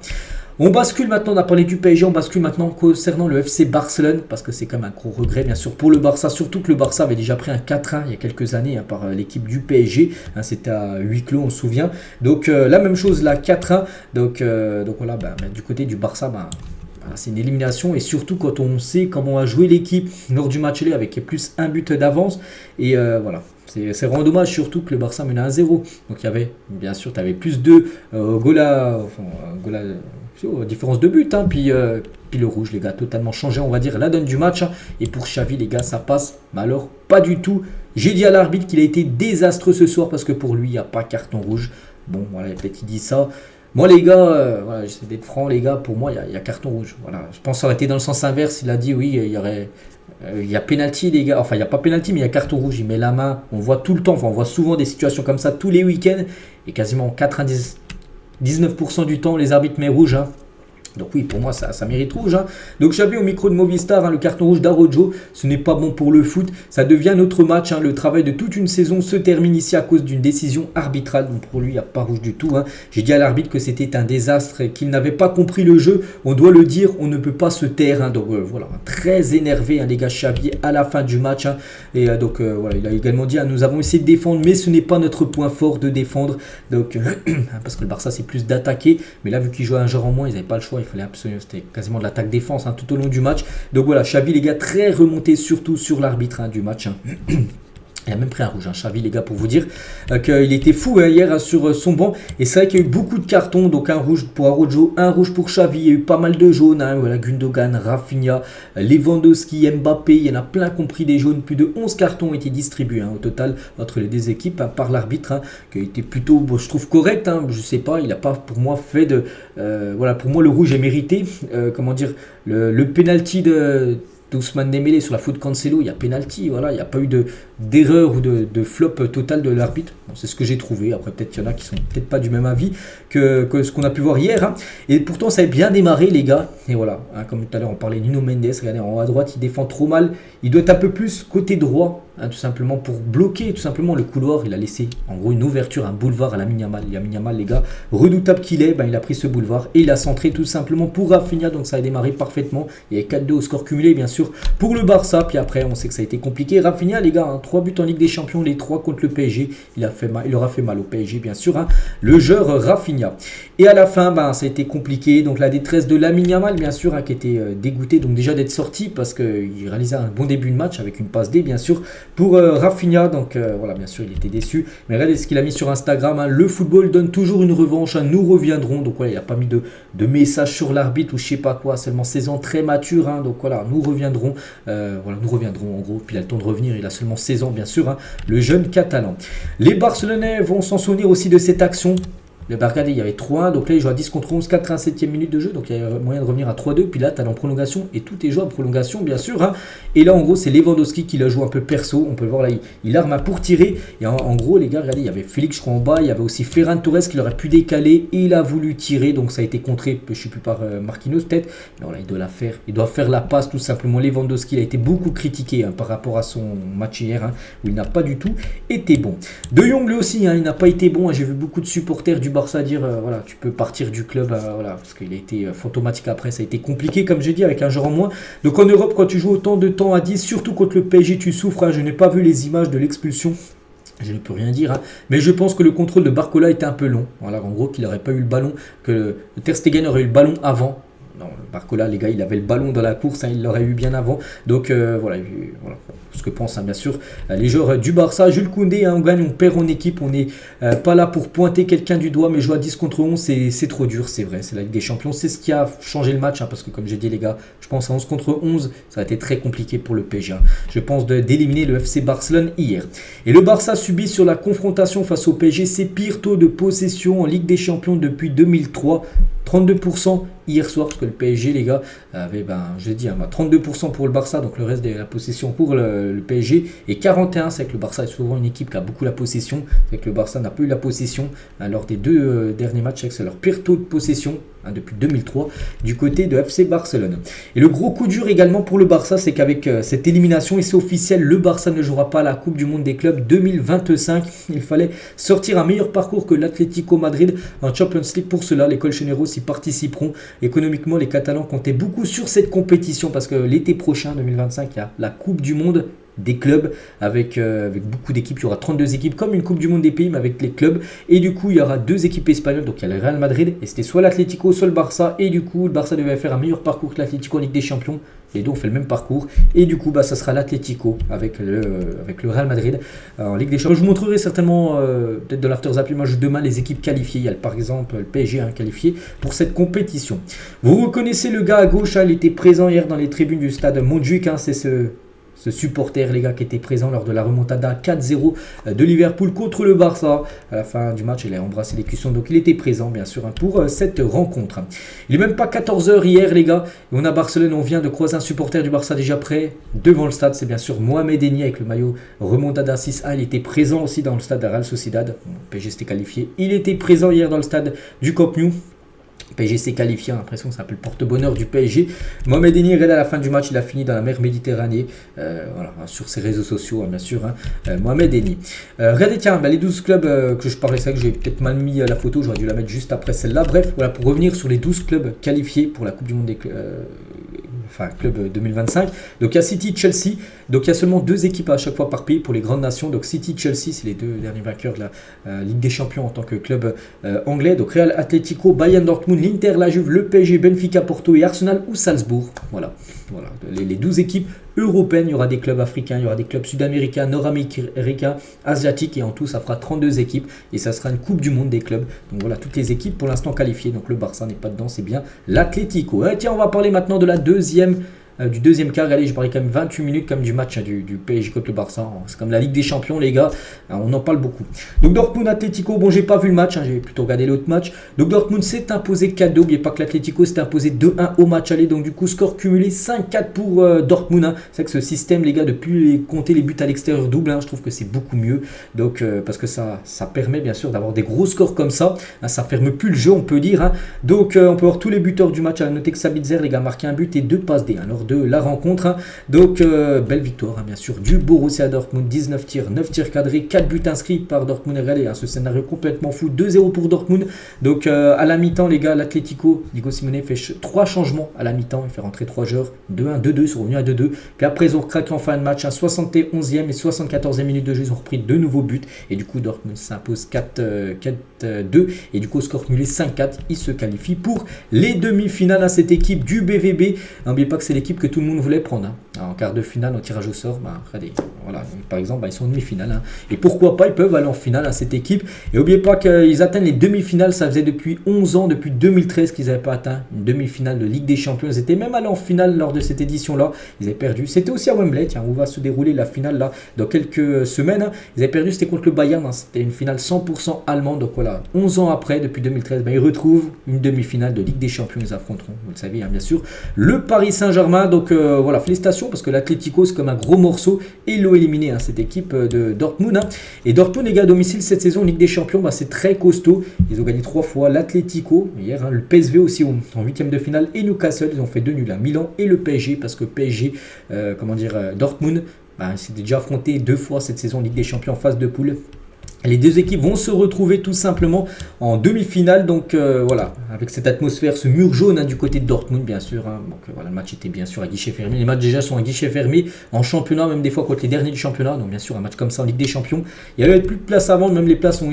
On bascule maintenant, on a parlé du PSG, on bascule maintenant concernant le FC Barcelone, parce que c'est quand même un gros regret bien sûr pour le Barça, surtout que le Barça avait déjà pris un 4-1 il y a quelques années, hein, par l'équipe du PSG, hein, c'était à huis clos on se souvient, donc la même chose là, 4-1, donc voilà, du côté du Barça, c'est une élimination, et surtout quand on sait comment a joué l'équipe lors du match aller avec plus un but d'avance, et voilà. C'est vraiment dommage, surtout que le Barça menait à 1-0. Donc il y avait, bien sûr, tu avais plus de différence de but, hein, puis le rouge, les gars, totalement changé, on va dire, la donne du match, hein. Et pour Xavi, les gars, ça passe, mais alors pas du tout. J'ai dit à l'arbitre qu'il a été désastreux ce soir, parce que pour lui, il n'y a pas carton rouge. Bon, voilà, peut-être il dit ça. Moi, les gars, voilà, j'essaie d'être franc, les gars, pour moi, il y a carton rouge. Voilà. Je pense que ça aurait été dans le sens inverse, il a dit oui, il y aurait... il y a pénalty, les gars, enfin il n'y a pas pénalty, mais il y a carton rouge, il met la main, on voit tout le temps, enfin on voit souvent des situations comme ça tous les week-ends, et quasiment 99% du temps les arbitres mettent rouge, hein. Donc oui, pour moi, ça mérite rouge, hein. Donc j'avais au micro de Movistar, hein, le carton rouge d'Araujo, ce n'est pas bon pour le foot. Ça devient notre match, hein. Le travail de toute une saison se termine ici à cause d'une décision arbitrale. Donc pour lui, il n'y a pas rouge du tout, hein. J'ai dit à l'arbitre que c'était un désastre et qu'il n'avait pas compris le jeu. On doit le dire, on ne peut pas se taire, hein. Donc voilà, très énervé, hein, les gars, Xavi à la fin du match, hein. Et donc voilà, il a également dit, hein, nous avons essayé de défendre, mais ce n'est pas notre point fort de défendre. Donc parce que le Barça, c'est plus d'attaquer. Mais là, vu qu'il jouait un joueur en moins, ils n'avaient pas le choix. Fallait absolument, c'était quasiment de l'attaque-défense, hein, tout au long du match. Donc voilà, Xavi, les gars, très remonté surtout sur l'arbitre, hein, du match, hein. Il a même pris un rouge, hein, Xavi, les gars, pour vous dire qu'il était fou, hein, hier, hein, sur son banc. Et c'est vrai qu'il y a eu beaucoup de cartons, donc un rouge pour Araujo, un rouge pour Xavi. Il y a eu pas mal de jaunes, hein, voilà, Gundogan, Rafinha, Lewandowski, Mbappé. Il y en a plein qui ont pris des jaunes. Plus de 11 cartons ont été distribués, hein, au total entre les deux équipes, hein, par l'arbitre, hein, qui a été plutôt, bon, je trouve correct. Hein, je sais pas, il n'a pas pour moi fait de... voilà, pour moi, le rouge est mérité. Comment dire, le penalty d'Ousmane Dembélé sur la faute de Cancelo, il y a penalty, voilà, il n'y a pas eu d'erreur ou de flop total de l'arbitre. Bon, c'est ce que j'ai trouvé. Après, peut-être qu'il y en a qui sont peut-être pas du même avis que ce qu'on a pu voir hier. Hein. Et pourtant, ça a bien démarré, les gars. Et voilà, hein, comme tout à l'heure, on parlait de Nuno Mendes. Regardez, en haut à droite, il défend trop mal. Il doit être un peu plus côté droit, hein, tout simplement, pour bloquer tout simplement le couloir. Il a laissé, en gros, une ouverture, un boulevard à Lamine Yamal. Lamine Yamal, les gars, redoutable qu'il est, il a pris ce boulevard et il a centré tout simplement pour Rafinha. Donc, ça a démarré parfaitement. Il y a 4-2 au score cumulé, bien sûr, pour le Barça. Puis après, on sait que ça a été compliqué. Rafinha, les gars, hein, 3 buts en Ligue des Champions, les 3 contre le PSG. Il aura fait mal au PSG, bien sûr. Hein, le joueur Rafinha. Et à la fin, ça a été compliqué. Donc la détresse de Lamine Yamal, bien sûr, hein, qui était dégoûté donc déjà d'être sorti parce qu'il réalisait un bon début de match avec une passe D, bien sûr, pour Rafinha. Donc voilà, bien sûr, il était déçu. Mais regardez ce qu'il a mis sur Instagram. Hein, le football donne toujours une revanche. Hein, nous reviendrons. Donc voilà, il n'a pas mis de message sur l'arbitre ou je sais pas quoi. Seulement 16 ans, très mature. Hein, donc voilà, nous reviendrons. Voilà, nous reviendrons en gros. Puis il a le temps de revenir. Il a seulement 16 ans, bien sûr. Hein, le jeune catalan. Les Barcelonais vont s'en souvenir aussi de cette action. Regardez, il y avait 3-1, donc là il joue à 10 contre 11, 87e minute de jeu, donc il y a moyen de revenir à 3-2, puis là tu as en prolongation, et tout est joué en prolongation bien sûr, hein. Et là en gros c'est Lewandowski qui l'a joué un peu perso, on peut le voir là, il arme à pour tirer, et en gros les gars, regardez, il y avait Félix je crois en bas, il y avait aussi Ferran Torres qui l'aurait pu décaler, et il a voulu tirer, donc ça a été contré, je ne sais plus par Marquinhos peut-être, mais voilà, il doit faire la passe tout simplement. Lewandowski il a été beaucoup critiqué hein, par rapport à son match hier, hein, où il n'a pas du tout été bon. De Jong lui aussi, hein, il n'a pas été bon, hein, j'ai vu beaucoup de supporters du Barça dire voilà, tu peux partir du club, voilà, parce qu'il a été fantomatique après, ça a été compliqué comme j'ai dit avec un joueur en moins. Donc en Europe quand tu joues autant de temps à 10, surtout contre le PSG tu souffres, hein. Je n'ai pas vu les images de l'expulsion. Je ne peux rien dire, hein. Mais je pense que le contrôle de Barcola était un peu long. Voilà, en gros qu'il n'aurait pas eu le ballon, que Ter Stegen aurait eu le ballon avant. Non, Barcola, les gars, il avait le ballon dans la course, hein, il l'aurait eu bien avant. Donc voilà, ce que pensent hein, bien sûr les joueurs du Barça. Jules Koundé, hein, on gagne, on perd en équipe, on n'est pas là pour pointer quelqu'un du doigt, mais jouer à 10 contre 11, c'est trop dur, c'est vrai, c'est la Ligue des Champions, c'est ce qui a changé le match, hein, parce que comme j'ai dit les gars, je pense à 11 contre 11, ça a été très compliqué pour le PSG. Hein. Je pense d'éliminer le FC Barcelone hier. Et le Barça subit sur la confrontation face au PSG ses pires taux de possession en Ligue des Champions depuis 2003. 32% hier soir, parce que le PSG, les gars, avait, je l'ai dit, 32% pour le Barça, donc le reste de la possession pour le PSG, et 41%, c'est que le Barça est souvent une équipe qui a beaucoup la possession, c'est que le Barça n'a pas eu la possession hein, lors des 2 derniers matchs, c'est leur pire taux de possession hein, depuis 2003, du côté de FC Barcelone. Et le gros coup dur également pour le Barça, c'est qu'avec cette élimination, et c'est officiel, le Barça ne jouera pas la Coupe du Monde des clubs 2025, il fallait sortir un meilleur parcours que l'Atlético Madrid en Champions League. Pour cela, les colchoneros y participeront. Économiquement, les Catalans comptaient beaucoup sur cette compétition parce que l'été prochain, 2025, il y a la Coupe du Monde des clubs avec beaucoup d'équipes. Il y aura 32 équipes comme une Coupe du Monde des pays, mais avec les clubs. Et du coup, il y aura 2 équipes espagnoles. Donc, il y a le Real Madrid et c'était soit l'Atlético, soit le Barça. Et du coup, le Barça devait faire un meilleur parcours que l'Atlético en Ligue des Champions. Les deux ont fait le même parcours. Et du coup, ça sera l'Atlético avec le Real Madrid en Ligue des Champions. Je vous montrerai certainement, peut-être de l'After Zap, moi demain, les équipes qualifiées. Il y a par exemple le PSG qualifié pour cette compétition. Vous reconnaissez le gars à gauche, hein, il était présent hier dans les tribunes du stade Montjuic. Hein, c'est ce supporter, les gars, qui était présent lors de la remontada 4-0 de Liverpool contre le Barça. À la fin du match, il a embrassé les cuissons, donc il était présent, bien sûr, hein, pour cette rencontre. Il n'est même pas 14h hier, les gars. Et on a Barcelone, on vient de croiser un supporter du Barça déjà prêt devant le stade. C'est bien sûr Mohamed Eni avec le maillot remontada 6-1. Il était présent aussi dans le stade de Real Sociedad. PSG s'était qualifié. Il était présent hier dans le stade du Camp Nou. PSG s'est qualifié, j'ai l'impression que c'est un peu le porte-bonheur du PSG. Mohamed Eni, à la fin du match, il a fini dans la mer Méditerranée, voilà, sur ses réseaux sociaux, hein, bien sûr, hein, Mohamed Eni. Regardez, tiens, les 12 clubs que je parlais, c'est vrai que j'ai peut-être mal mis la photo, j'aurais dû la mettre juste après celle-là. Bref, voilà, pour revenir sur les 12 clubs qualifiés pour la Coupe du Monde des club 2025. Donc il y a City, Chelsea. Donc il y a seulement 2 équipes à chaque fois par pays pour les grandes nations. Donc City, Chelsea, c'est les 2 derniers vainqueurs de la Ligue des Champions en tant que club anglais. Donc Real, Atlético, Bayern, Dortmund, l'Inter, la Juve, le PSG, Benfica, Porto et Arsenal ou Salzbourg. Voilà. Les 12 équipes européennes. Il y aura des clubs africains, il y aura des clubs sud-américains, nord-américains, asiatiques, et en tout ça fera 32 équipes et ça sera une Coupe du Monde des clubs. Donc voilà, toutes les équipes pour l'instant qualifiées. Donc le Barça n'est pas dedans, c'est bien l'Atlético. Tiens, on va parler maintenant de la deuxième du deuxième quart. Allez, je parlais quand même 28 minutes comme du match du PSG contre le Barça. C'est comme la Ligue des Champions, les gars. On en parle beaucoup. Donc Dortmund Atlético, bon, j'ai pas vu le match, j'ai plutôt regardé l'autre match. Donc Dortmund s'est imposé 4-2. N'oubliez pas que l'Atlético s'est imposé 2-1 au match aller. Donc du coup, score cumulé 5-4 pour Dortmund. C'est vrai que ce système, les gars, de plus compter les buts à l'extérieur double, je trouve que c'est beaucoup mieux. Donc parce que ça permet bien sûr d'avoir des gros scores comme ça. Ça ferme plus le jeu, on peut dire. Donc on peut voir tous les buteurs du match. À noter que Sabitzer, les gars, marqué un but et 2 passes D lors de la rencontre. Donc belle victoire, bien sûr, du Borussia Dortmund. 19 tirs, 9 tirs cadrés, 4 buts inscrits par Dortmund. Regardez, ce scénario complètement fou. 2-0 pour Dortmund. Donc à la mi-temps, les gars, l'Atlético, Diego Simeone fait 3 changements à la mi-temps. Il fait rentrer 3 joueurs. 2-1, 2-2, ils sont revenus à 2-2. Puis après, ils ont craqué en fin de match. À 71e et 74e minute de jeu, ils ont repris 2 nouveaux buts. Et du coup, Dortmund s'impose 4-2. Et du coup, au score cumulé 5-4, ils se qualifient pour les demi-finales à cette équipe du BVB. N'oubliez pas que c'est l'équipe que tout le monde voulait prendre. En quart de finale, en tirage au sort, regardez, voilà, par exemple, ils sont en demi-finale. Et pourquoi pas, ils peuvent aller en finale à cette équipe. Et n'oubliez pas qu'ils atteignent les demi-finales. Ça faisait depuis 11 ans, depuis 2013 qu'ils n'avaient pas atteint une demi-finale de Ligue des Champions. Ils étaient même allés en finale lors de cette édition-là. Ils avaient perdu. C'était aussi à Wembley, tiens, où va se dérouler la finale là dans quelques semaines. Ils avaient perdu, c'était contre le Bayern. C'était une finale 100% allemande. Donc voilà, 11 ans après, depuis 2013, ils retrouvent une demi-finale de Ligue des Champions. Ils affronteront, vous le savez, bien sûr, le Paris Saint-Germain. Donc voilà, félicitations parce que l'Atlético, c'est comme un gros morceau et ils l'ont éliminé, cette équipe de Dortmund. Et Dortmund, les gars, à domicile cette saison, Ligue des Champions, c'est très costaud. Ils ont gagné 3 fois l'Atlético hier, le PSV aussi en 8e de finale et Newcastle. Ils ont fait 2 nuls à Milan et le PSG parce que PSG, Dortmund, s'est déjà affronté 2 fois cette saison Ligue des Champions en phase de poule. Les deux équipes vont se retrouver tout simplement en demi-finale. Donc voilà, avec cette atmosphère, ce mur jaune du côté de Dortmund, bien sûr. Donc voilà, le match était bien sûr à guichet fermé. Les matchs déjà sont à guichet fermé en championnat, même des fois contre les derniers du championnat. Donc bien sûr, un match comme ça en Ligue des Champions, il y avait plus de place à vendre. Même les places ont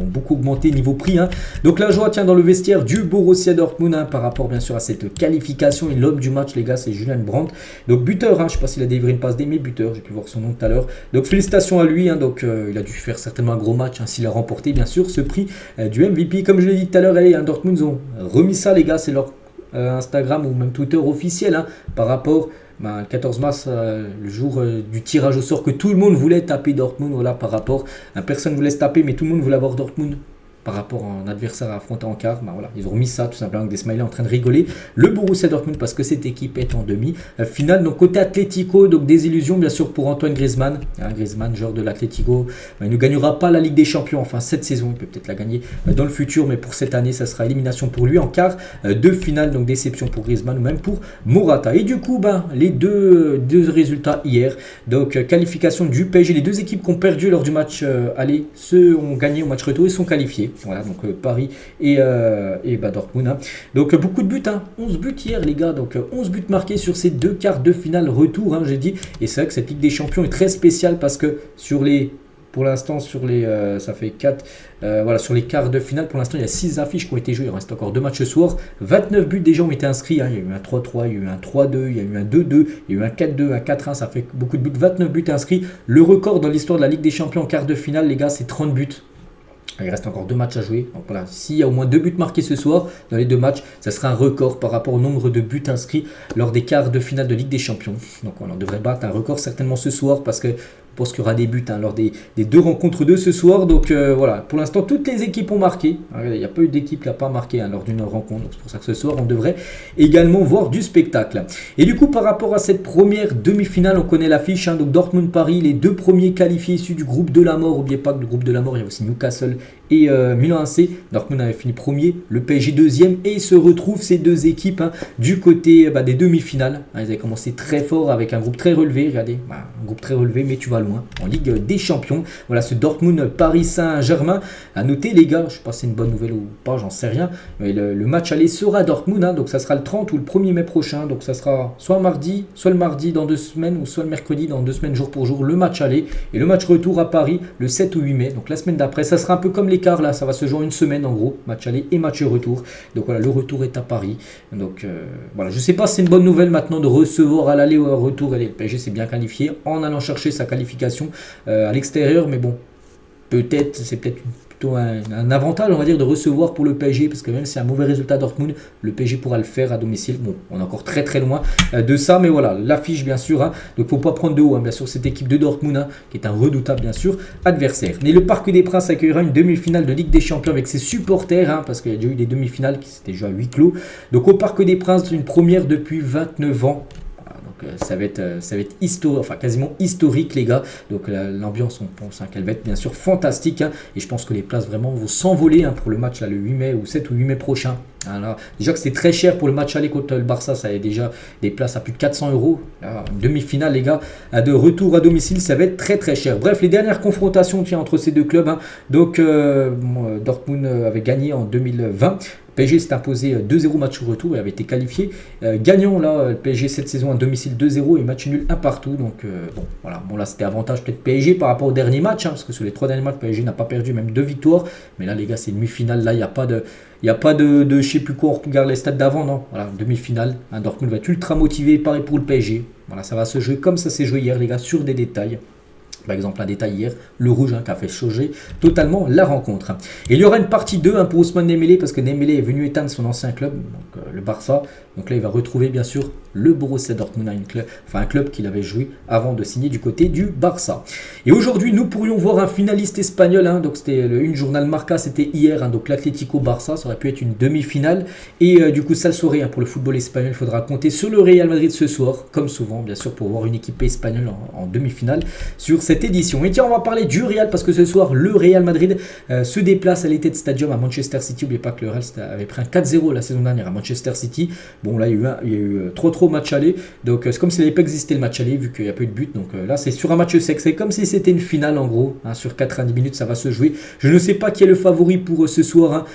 beaucoup augmenté niveau prix. Donc la joie tient dans le vestiaire du Borussia Dortmund par rapport bien sûr à cette qualification. Et l'homme du match, les gars, c'est Julian Brandt. Donc buteur, je ne sais pas s'il a délivré une passe des, mais buteur, j'ai pu voir son nom tout à l'heure. Donc félicitations à lui. Donc il a dû faire certainement un gros match s'il a remporté bien sûr ce prix du MVP. Comme je l'ai dit tout à l'heure, Dortmund ont remis ça, les gars, c'est leur Instagram ou même Twitter officiel par rapport le 14 mars, le jour du tirage au sort, que tout le monde voulait taper Dortmund. Voilà, par rapport personne ne voulait se taper, mais tout le monde voulait avoir Dortmund par rapport à un adversaire à affronter en quart. Voilà, ils ont remis ça tout simplement avec des smileys en train de rigoler. Le Borussia Dortmund parce que cette équipe est en demi-finale. Donc côté Atlético, donc des illusions bien sûr pour Antoine Griezmann. Griezmann, joueur de l'Atlético, il ne gagnera pas la Ligue des Champions. Cette saison, il peut peut-être la gagner dans le futur, mais pour cette année, ça sera élimination pour lui en quart de finale. Donc déception pour Griezmann ou même pour Morata. Et du coup, les deux résultats hier. Donc qualification du PSG. Les deux équipes qui ont perdu lors du match aller, ceux ont gagné au match retour et sont qualifiés. Voilà, donc Paris et Dortmund. Donc beaucoup de buts, 11 buts hier, les gars. Donc 11 buts marqués sur ces 2 quarts de finale retour, j'ai dit. Et c'est vrai que cette Ligue des Champions est très spéciale parce que pour l'instant, ça fait 4. Sur les quarts de finale, pour l'instant, il y a 6 affiches qui ont été jouées. Il reste encore 2 matchs ce soir. 29 buts déjà ont été inscrits. Il y a eu un 3-3, il y a eu un 3-2, il y a eu un 2-2, il y a eu un 4-2, un 4-1. Ça fait beaucoup de buts. 29 buts inscrits. Le record dans l'histoire de la Ligue des Champions en quart de finale, les gars, c'est 30 buts. Il reste encore 2 matchs à jouer. Donc voilà, s'il y a au moins 2 buts marqués ce soir dans les 2 matchs, ça sera un record par rapport au nombre de buts inscrits lors des quarts de finale de Ligue des Champions. Donc on devrait battre un record certainement ce soir parce que je pense qu'il y aura des buts lors des 2 rencontres de ce soir. Donc voilà, pour l'instant, toutes les équipes ont marqué. Il n'y a pas eu d'équipe qui n'a pas marqué lors d'une rencontre. Donc c'est pour ça que ce soir, on devrait également voir du spectacle. Et du coup, par rapport à cette première demi-finale, on connaît l'affiche. Donc Dortmund-Paris, les 2 premiers qualifiés issus du groupe de la mort. N'oubliez pas que le groupe de la mort, il y a aussi Newcastle et Milan AC. Dortmund avait fini premier, le PSG deuxième. Et se retrouvent ces 2 équipes du côté des demi-finales. Ils avaient commencé très fort avec un groupe très relevé. Regardez, un groupe très relevé, mais tu vas loin en Ligue des Champions. Voilà, ce Dortmund Paris Saint-Germain. À noter, les gars, je ne sais pas si c'est une bonne nouvelle ou pas, j'en sais rien, mais le match aller sera à Dortmund, donc ça sera le 30 ou le 1er mai prochain. Donc ça sera soit le mardi dans 2 semaines ou soit le mercredi dans 2 semaines jour pour jour, le match aller, et le match retour à Paris le 7 ou 8 mai. Donc la semaine d'après, ça sera un peu comme l'écart là, ça va se jouer en une semaine en gros, match aller et match retour. Donc voilà, le retour est à Paris. Donc voilà, je ne sais pas si c'est une bonne nouvelle maintenant de recevoir à l'aller ou au retour. Allez, le PSG s'est bien qualifié en allant chercher sa qualification à l'extérieur, mais bon, c'est peut-être plutôt un avantage, on va dire, de recevoir pour le PSG, parce que même si c'est un mauvais résultat Dortmund, le PSG pourra le faire à domicile. Bon, on est encore très très loin de ça, mais voilà, l'affiche bien sûr, hein, donc faut pas prendre de haut, hein, bien sûr, cette équipe de Dortmund, hein, qui est un redoutable bien sûr adversaire. Mais le Parc des Princes accueillera une demi-finale de Ligue des Champions avec ses supporters, hein, parce qu'il y a déjà eu des demi-finales qui s'étaient jouées à huis clos. Donc au Parc des Princes, une première depuis 29 ans. Ça va être historique, enfin quasiment historique les gars. Donc l'ambiance, on pense hein, qu'elle va être bien sûr fantastique. Hein, et je pense que les places vraiment vont s'envoler hein, pour le match là, le 8 mai ou 7 ou 8 mai prochain. Alors, déjà que c'était très cher pour le match aller contre le Barça, ça avait déjà des places à plus de 400 €. Une demi-finale les gars, de retour à domicile, ça va être très très cher. Bref, les dernières confrontations entre ces deux clubs. Hein, donc Dortmund avait gagné en 2020. PSG s'est imposé 2-0 match au retour et avait été qualifié. Gagnant là, le PSG cette saison à domicile 2-0 et match nul 1 partout. Donc bon, voilà. Bon là c'était avantage peut-être PSG par rapport au dernier match, hein, parce que sur les 3 derniers matchs, PSG n'a pas perdu, même 2 victoires. Mais là les gars, c'est une demi-finale. Là, il n'y a pas de je sais plus quoi, on regarde les stats d'avant, non. Voilà, demi-finale. Hein, Dortmund va être ultra motivé, pareil pour le PSG. Voilà, ça va se jouer comme ça s'est joué hier les gars, sur des détails. Par exemple, un détail hier, le rouge hein, qui a fait changer totalement la rencontre. Et il y aura une partie 2 hein, pour Ousmane Dembélé, parce que Dembélé est venu éteindre son ancien club, donc, le Barça. Donc là, il va retrouver bien sûr le Borussia Dortmund, un club qu'il avait joué avant de signer du côté du Barça. Et aujourd'hui, nous pourrions voir un finaliste espagnol. Hein, donc c'était une journal Marca, c'était hier. Hein, donc l'Atlético Barça, ça aurait pu être une demi-finale. Et du coup, ça le saurait hein, pour le football espagnol. Il faudra compter sur le Real Madrid ce soir, comme souvent, bien sûr, pour voir une équipe espagnole en demi-finale sur cette édition. Et tiens, on va parler du Real, parce que ce soir, le Real Madrid se déplace à l'Etihad Stadium à Manchester City. N'oubliez pas que le Real avait pris un 4-0 la saison dernière à Manchester City. Bon, là, il y a eu trop match aller. Donc, c'est comme s'il n'avait pas existé le match aller, vu qu'il n'y a pas eu de but. Donc, là, c'est sur un match sec. C'est comme si c'était une finale, en gros. Hein, sur 90 minutes, ça va se jouer. Je ne sais pas qui est le favori pour ce soir. Hein,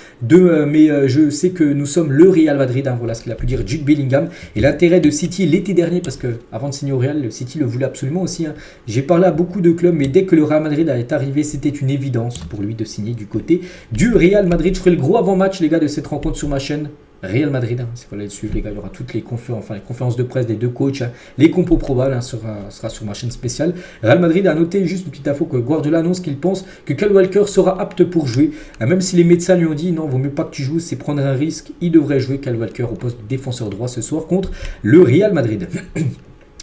mais je sais que nous sommes le Real Madrid. Hein, voilà ce qu'il a pu dire Jude Bellingham. Et l'intérêt de City l'été dernier, parce que avant de signer au Real, le City le voulait absolument aussi. Hein. J'ai parlé à beaucoup de clubs, mais dès que le Real Madrid est arrivé, c'était une évidence pour lui de signer du côté du Real Madrid. Je ferai le gros avant-match, les gars, de cette rencontre sur ma chaîne. Real Madrid, hein, si vous voulez le suivre les gars, il y aura toutes les conférences de presse des deux coachs, hein, les compos probables hein, sera sur ma chaîne spéciale. Real Madrid a noté juste une petite info que Guardiola annonce qu'il pense que Kyle Walker sera apte pour jouer, même si les médecins lui ont dit non, vaut mieux pas que tu joues, c'est prendre un risque. Il devrait jouer Kyle Walker au poste de défenseur droit ce soir contre le Real Madrid.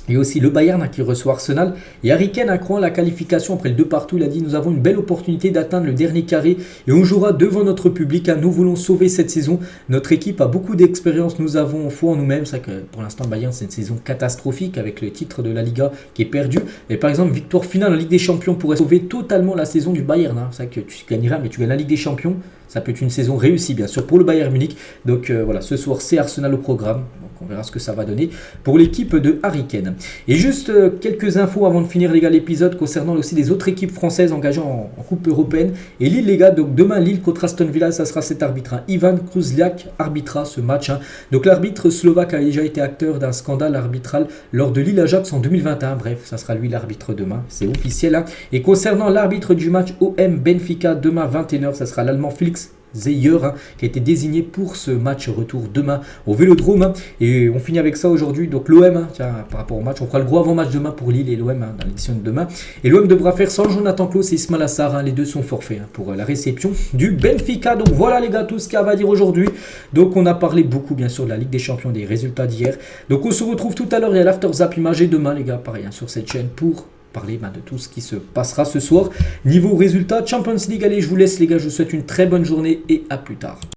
Et aussi le Bayern hein, qui reçoit Arsenal. Et Harry Kane a croit la qualification après le 2 partout. Il a dit nous avons une belle opportunité d'atteindre le dernier carré et on jouera devant notre public. Hein. Nous voulons sauver cette saison. Notre équipe a beaucoup d'expérience. Nous avons foi en nous-mêmes. C'est vrai que pour l'instant Bayern c'est une saison catastrophique avec le titre de la Liga qui est perdu. Et par exemple victoire finale en Ligue des Champions pourrait sauver totalement la saison du Bayern. Hein. C'est vrai que tu gagneras mais tu gagnes la Ligue des Champions. Ça peut être une saison réussie bien sûr pour le Bayern Munich. Donc voilà, ce soir c'est Arsenal au programme. Donc on verra ce que ça va donner pour l'équipe de Harry Kane. Et juste quelques infos avant de finir les gars l'épisode concernant aussi les autres équipes françaises engagées en Coupe européenne. Et Lille les gars, donc demain Lille contre Aston Villa, ça sera cet arbitre. Hein. Ivan Kruzliak arbitra ce match. Hein. Donc l'arbitre slovaque a déjà été acteur d'un scandale arbitral lors de Lille-Ajax en 2021. Bref, ça sera lui l'arbitre demain, c'est officiel. Hein. Et concernant l'arbitre du match OM Benfica demain 21h, ça sera l'Allemand Félix Zeyer hein, qui a été désigné pour ce match retour demain au Vélodrome. Hein. Et on finit avec ça aujourd'hui. Donc l'OM, hein, tiens, par rapport au match, on fera le gros avant-match demain pour Lille et l'OM hein, dans l'édition de demain. Et l'OM devra faire sans Jonathan Klaus et Ismail Assar. Hein, les deux sont forfaits hein, pour la réception du Benfica. Donc voilà les gars, tout ce qu'il y a à dire aujourd'hui. Donc on a parlé beaucoup bien sûr de la Ligue des Champions, des résultats d'hier. Donc on se retrouve tout à l'heure et à l'After Zap imagé demain les gars, pareil hein, sur cette chaîne pour parler de tout ce qui se passera ce soir. Niveau résultat, Champions League, allez, je vous laisse les gars, je vous souhaite une très bonne journée et à plus tard.